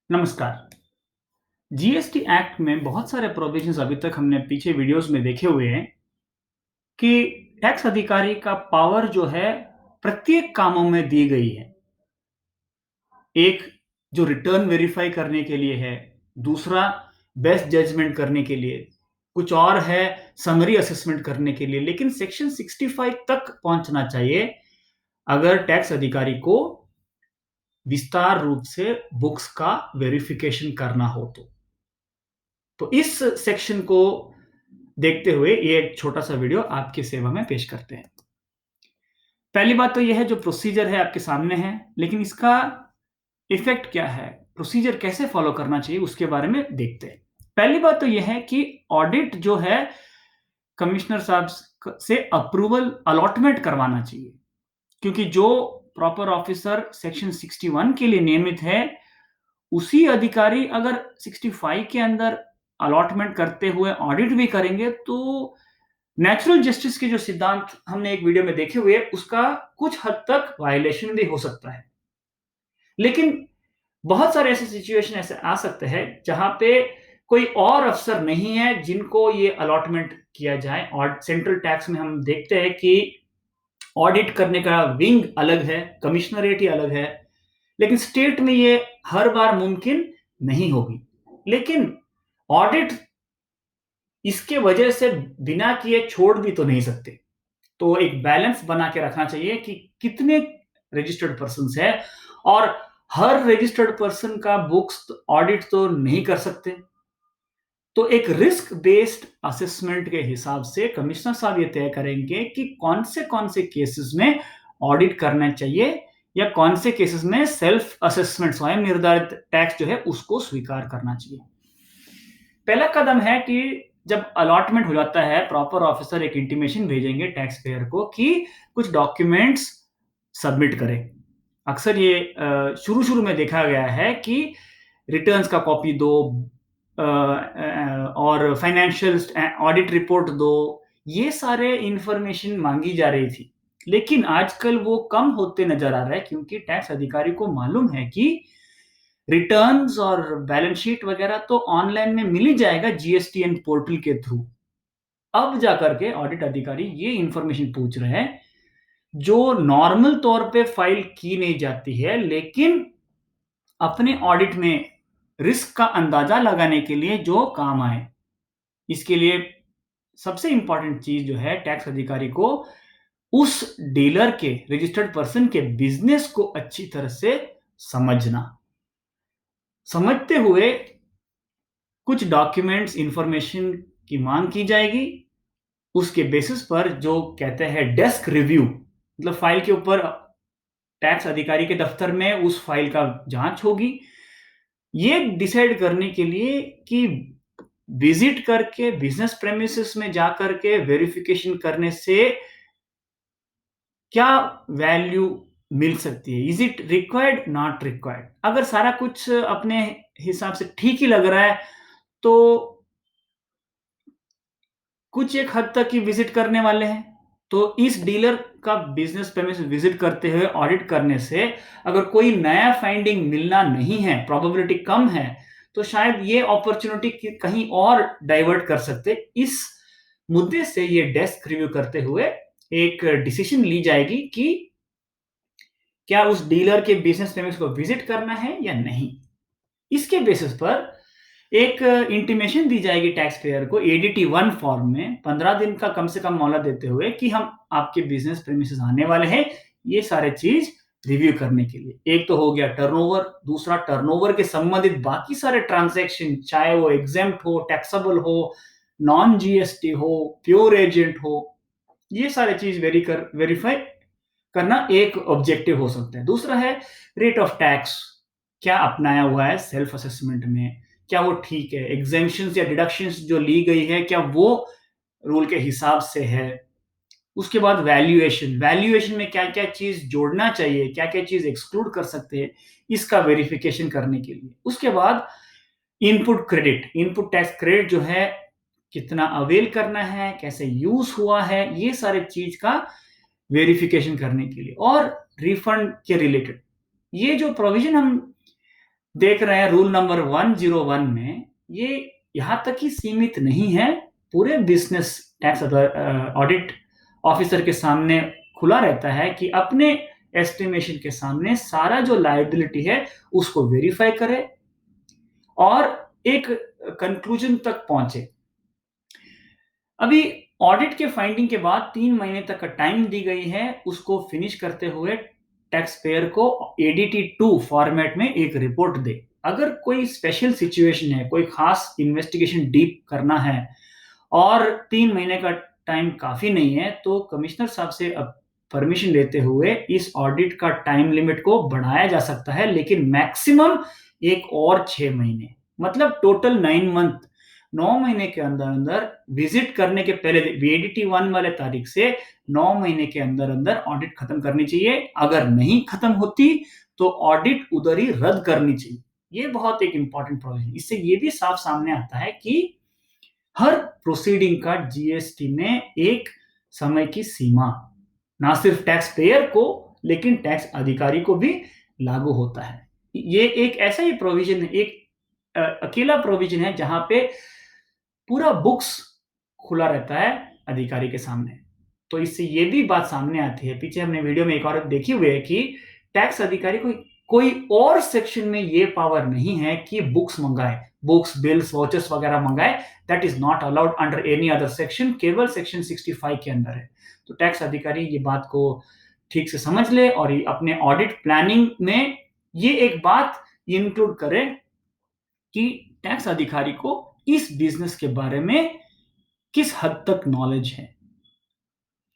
नमस्कार। GST act में बहुत सारे प्रोविजंस अभी तक हमने पीछे वीडियोस में देखे हुए हैं कि टैक्स अधिकारी का पावर जो है प्रत्येक कामों में दी गई है। एक जो रिटर्न वेरीफाई करने के लिए है, दूसरा बेस्ट जजमेंट करने के लिए, कुछ और है समरी असेसमेंट करने के लिए, लेकिन सेक्शन 65 तक पहुंचना चाहिए अगर टैक्स अधिकारी को विस्तार रूप से बुक्स का वेरिफिकेशन करना हो तो इस सेक्शन को देखते हुए ये एक छोटा सा वीडियो आपकी सेवा में पेश करते हैं। पहली बात तो यह है जो प्रोसीजर है आपके सामने है, लेकिन इसका इफेक्ट क्या है, प्रोसीजर कैसे फॉलो करना चाहिए उसके बारे में देखते हैं। पहली बात तो यह है कि ऑडिट जो है कमिश्नर साहब से अप्रूवल अलॉटमेंट करवाना चाहिए, क्योंकि जो प्रॉपर ऑफिसर सेक्शन 61 के लिए नियमित है उसी अधिकारी अगर 65 के अंदर अलॉटमेंट करते हुए ऑडिट भी करेंगे तो नेचुरल जस्टिस के जो सिद्धांत हमने एक वीडियो में देखे हुए उसका कुछ हद तक वायलेशन भी हो सकता है। लेकिन बहुत सारे ऐसे सिचुएशन ऐसे आ सकते हैं जहां पे कोई और अफसर नहीं है जिनको ये अलॉटमेंट किया जाए। और सेंट्रल टैक्स में हम देखते हैं कि ऑडिट करने का विंग अलग है, कमिश्नरेट ही अलग है, लेकिन स्टेट में ये हर बार मुमकिन नहीं होगी। लेकिन ऑडिट इसके वजह से बिना किए छोड़ भी तो नहीं सकते। तो एक बैलेंस बना के रखना चाहिए कि कितने रजिस्टर्ड पर्सन्स है, और हर रजिस्टर्ड पर्सन का बुक्स ऑडिट तो नहीं कर सकते। तो एक रिस्क बेस्ड असेसमेंट के हिसाब से कमिश्नर साहब ये तय करेंगे कि कौन से केसेस में ऑडिट करना चाहिए या कौन से केसेस में सेल्फ असेसमेंट स्वयं निर्धारित टैक्स जो है उसको स्वीकार करना चाहिए। पहला कदम है कि जब अलॉटमेंट हो जाता है, प्रॉपर ऑफिसर एक इंटीमेशन भेजेंगे टैक्स पेयर को कि कुछ डॉक्यूमेंट्स सबमिट करें। अक्सर ये शुरू-शुरू में देखा गया है कि रिटर्न्स का कॉपी दो, और फाइनेंशियल ऑडिट रिपोर्ट दो, ये सारे इंफॉर्मेशन मांगी जा रही थी। लेकिन आजकल वो कम होते नजर आ रहा है क्योंकि टैक्स अधिकारी को मालूम है कि रिटर्न्स और बैलेंस शीट वगैरह तो ऑनलाइन में मिल ही जाएगा जीएसटीएन पोर्टल के थ्रू। अब जाकर के ऑडिट अधिकारी ये इंफॉर्मेशन पूछ रहे हैं जो नॉर्मल तौर पे फाइल की नहीं जाती है, लेकिन अपने ऑडिट में रिस्क का अंदाजा लगाने के लिए जो काम आए। इसके लिए सबसे इंपॉर्टेंट चीज जो है टैक्स अधिकारी को उस डीलर के, रजिस्टर्ड पर्सन के बिजनेस को अच्छी तरह से समझना, समझते हुए कुछ डॉक्यूमेंट्स इंफॉर्मेशन की मांग की जाएगी। उसके बेसिस पर जो कहते हैं डेस्क रिव्यू, मतलब फाइल के ऊपर टैक्स अधिकारी के दफ्तर में उस फाइल का जांच होगी, ये डिसाइड करने के लिए कि विजिट करके बिजनेस प्रेमिसेस में जाकर के वेरिफिकेशन करने से क्या वैल्यू मिल सकती है, is it required not required. अगर सारा कुछ अपने हिसाब से ठीक ही लग रहा है तो कुछ एक हद तक ही विजिट करने वाले हैं। तो इस डीलर का बिजनेस प्रेमिस विजिट करते हुए ऑडिट करने से अगर कोई नया फाइंडिंग मिलना नहीं है, प्रोबेबिलिटी कम है, तो शायद ये अपॉर्चुनिटी कहीं और डाइवर्ट कर सकते। इस मुद्दे से ये डेस्क रिव्यू करते हुए एक डिसीजन ली जाएगी कि क्या उस डीलर के बिजनेस प्रेमिस को विजिट करना है या नहीं। इसके बेसिस पर एक इंटीमेशन दी जाएगी टैक्स पेयर को एडीटी 1 फॉर्म में 15 दिन का कम से कम मोहलत देते हुए कि हम आपके बिजनेस प्रेमिसेस आने वाले हैं ये सारे चीज रिव्यू करने के लिए। एक तो हो गया टर्नओवर, दूसरा टर्नओवर के संबंधित बाकी सारे ट्रांजैक्शन, चाहे वो एग्जेम्प्ट हो, टैक्सेबल हो, नॉन जीएसटी हो, प्योर एजेंट हो, ये सारे चीज वेरीफाई करना एक ऑब्जेक्टिव हो सकता है। दूसरा है रेट ऑफ टैक्स, क्या अपनाया हुआ है सेल्फ असेसमेंट में, क्या वो ठीक है, एग्जेम्पशंस या डिडक्शंस जो ली गई है क्या वो रूल के हिसाब से है। उसके बाद वैल्यूएशन, वैल्यूएशन में क्या क्या चीज जोड़ना चाहिए, क्या क्या चीज एक्सक्लूड कर सकते हैं, इसका वेरिफिकेशन करने के लिए। उसके बाद input credit, input tax credit जो है कितना अवेल करना है, कैसे यूज हुआ है, ये सारे चीज का वेरिफिकेशन करने के लिए। और रिफंड के रिलेटेड ये जो प्रोविजन हम देख रहे हैं रूल नंबर 101 में ये यहाँ तक ही सीमित नहीं है, पूरे बिज़नेस टैक्स ऑडिट ऑफिसर के सामने खुला रहता है कि अपने एस्टिमेशन के सामने सारा जो लायबिलिटी है उसको वेरीफाई करे और एक कंक्लूजन तक पहुंचे। अभी ऑडिट के फाइंडिंग के बाद 3 महीने तक का टाइम दी गई है उसको फिनिश करते हुए टैक्स पेयर को एडीटी 2 फॉर्मेट में एक रिपोर्ट दे। अगर कोई स्पेशल सिचुएशन है, कोई खास इन्वेस्टिगेशन डीप करना है और 3 महीने का टाइम काफी नहीं है, तो कमिश्नर साहब से अब परमिशन लेते हुए इस ऑडिट का टाइम लिमिट को बढ़ाया जा सकता है, लेकिन मैक्सिमम एक और 6 महीने, मतलब टोटल 9 मंथ, 9 महीने के अंदर अंदर विजिट करने के पहले वीडीटी 1 वाले तारीख से 9 महीने के अंदर अंदर ऑडिट खत्म करनी चाहिए। अगर नहीं खत्म होती तो ऑडिट उधर ही रद्द करनी चाहिए। ये बहुत एक इंपॉर्टेंट प्रोविजन। इससे ये भी साफ सामने आता है कि हर प्रोसीडिंग का जीएसटी में एक समय की सीमा ना सिर्फ टैक्स पेयर को लेकिन टैक्स अधिकारी को भी लागू होता है। ये एक ऐसा ही प्रोविजन है, एक अकेला प्रोविजन है जहां पे पूरा बुक्स खुला रहता है अधिकारी के सामने। तो इससे ये भी बात सामने आती है, पीछे हमने वीडियो में एक और देखी हुई है कि टैक्स अधिकारी को कोई और सेक्शन में ये पावर नहीं है कि बुक्स मंगाए, बुक्स, बिल्स, वाउचर्स वगैरह मंगाए। That is not allowed under any other section, केवल सेक्शन 65 के अंदर है। तो टैक्स अधिकारी ये बात को ठीक से समझ ले और अपने ऑडिट प्लानिंग में ये एक बात इंक्लूड करे कि टैक्स अधिकारी को इस बिजनेस के बारे में किस हद तक नॉलेज है।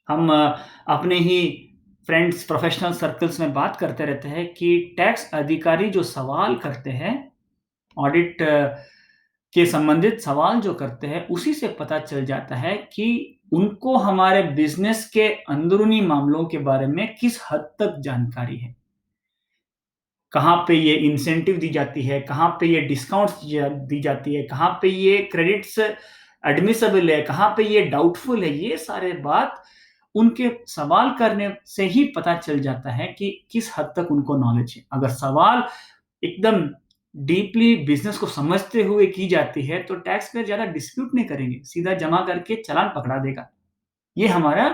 हम अपने ही फ्रेंड्स, प्रोफेशनल सर्कल्स में बात करते रहते हैं कि टैक्स अधिकारी जो सवाल करते हैं, ऑडिट के संबंधित सवाल जो करते हैं, उसी से पता चल जाता है कि उनको हमारे बिजनेस के अंदरूनी मामलों के बारे में किस हद तक जानकारी है। कहाँ पे ये इंसेंटिव दी जाती है, कहाँ पे ये डिस्काउंट्स दी जाती है, कहाँ पे ये क्रेडिट्स एडमिसिबल है, कहाँ पे ये डाउटफुल है। ये सारे बात उनके सवाल करने से ही पता चल जाता है कि किस हद तक उनको नॉलेज है। अगर सवाल एकदम डीपली बिजनेस को समझते हुए की जाती है तो टैक्स पेयर ज्यादा डिस्प्यूट नहीं करेंगे, सीधा जमा करके चालान पकड़ा देगा। ये हमारा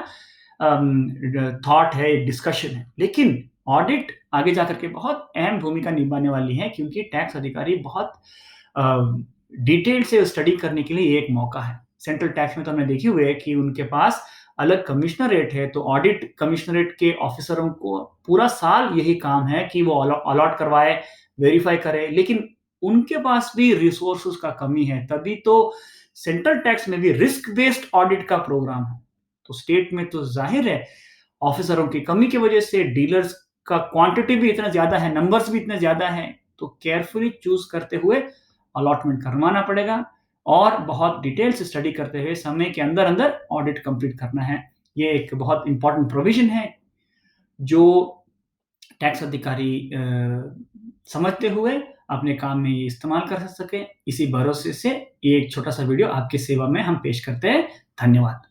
थॉट है, डिस्कशन है। लेकिन ऑडिट आगे जाकर के बहुत अहम भूमिका निभाने वाली है, क्योंकि टैक्स अधिकारी बहुत डिटेल से स्टडी करने के लिए एक मौका है। सेंट्रल टैक्स में तो हमने देखी हुई है कि उनके पास अलग कमिश्नरेट है, तो ऑडिट कमिश्नरेट के ऑफिसरों को पूरा साल यही काम है कि वो अलॉट करवाए, वेरीफाई करे। लेकिन उनके पास भी रिसोर्सेज का कमी है, तभी तो सेंट्रल टैक्स में भी रिस्क बेस्ड ऑडिट का प्रोग्राम है। तो स्टेट में तो जाहिर है ऑफिसरों की कमी की वजह से डीलर्स का क्वांटिटी भी इतना ज्यादा है, नंबर्स भी इतने ज्यादा हैं, तो केयरफुली चूज करते हुए अलॉटमेंट करवाना पड़ेगा और बहुत डिटेल से स्टडी करते हुए समय के अंदर अंदर ऑडिट कंप्लीट करना है। ये एक बहुत इंपॉर्टेंट प्रोविजन है जो टैक्स अधिकारी समझते हुए अपने काम में ये इस्तेमाल कर सके। इसी भरोसे से ये एक छोटा सा वीडियो आपकी सेवा में हम पेश करते हैं। धन्यवाद।